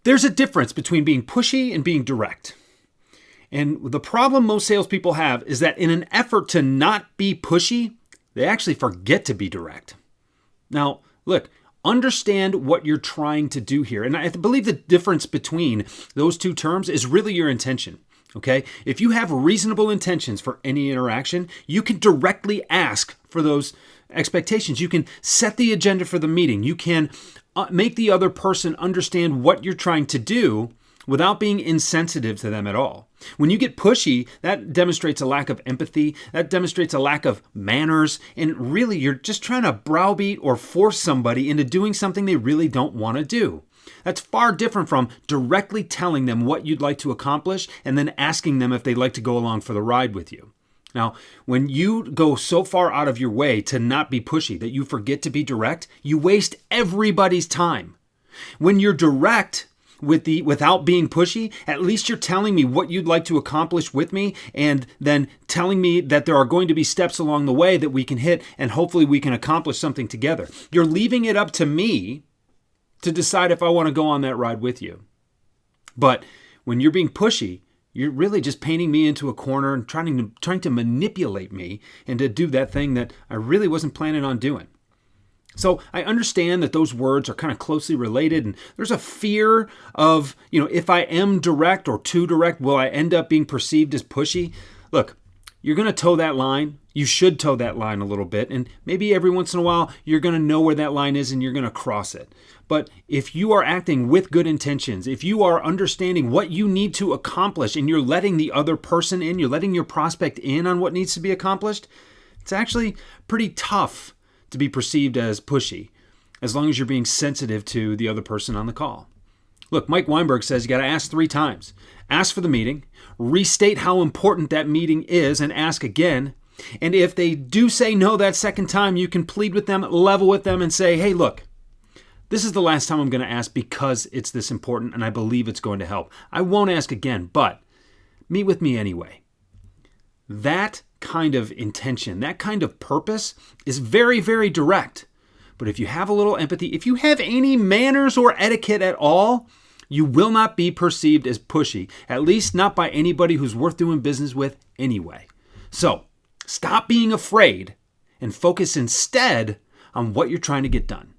There's a difference between being pushy and being direct. And the problem most salespeople have is that in an effort to not be pushy, they actually forget to be direct. Now, look, understand what you're trying to do here. And I believe the difference between those two terms is really your intention. Okay? If you have reasonable intentions for any interaction, you can directly ask for those expectations. You can set the agenda for the meeting. You can make the other person understand what you're trying to do without being insensitive to them at all. When you get pushy, that demonstrates a lack of empathy, that demonstrates a lack of manners, and really you're just trying to browbeat or force somebody into doing something they really don't want to do. That's far different from directly telling them what you'd like to accomplish and then asking them if they'd like to go along for the ride with you. Now, when you go so far out of your way to not be pushy that you forget to be direct, you waste everybody's time. When you're direct without being pushy, at least you're telling me what you'd like to accomplish with me and then telling me that there are going to be steps along the way that we can hit and hopefully we can accomplish something together. You're leaving it up to me to decide if I want to go on that ride with you. But when you're being pushy, you're really just painting me into a corner and trying to manipulate me and to do that thing that I really wasn't planning on doing. So I understand that those words are kind of closely related, and there's a fear of, if I am direct or too direct, will I end up being perceived as pushy? Look, you're going to toe that line. You should toe that line a little bit, and maybe every once in a while you're going to know where that line is and you're going to cross it. But if you are acting with good intentions, if you are understanding what you need to accomplish and you're letting the other person in, you're letting your prospect in on what needs to be accomplished, it's actually pretty tough to be perceived as pushy, as long as you're being sensitive to the other person on the call. Look, Mike Weinberg says you got to ask 3 times. Ask for the meeting, restate how important that meeting is, and ask again. And if they do say no that second time, you can plead with them, level with them, and say, hey, look, this is the last time I'm going to ask because it's this important and I believe it's going to help. I won't ask again, but meet with me anyway. That kind of intention, that kind of purpose is very, very direct. But if you have a little empathy, if you have any manners or etiquette at all, you will not be perceived as pushy, at least not by anybody who's worth doing business with anyway. So stop being afraid and focus instead on what you're trying to get done.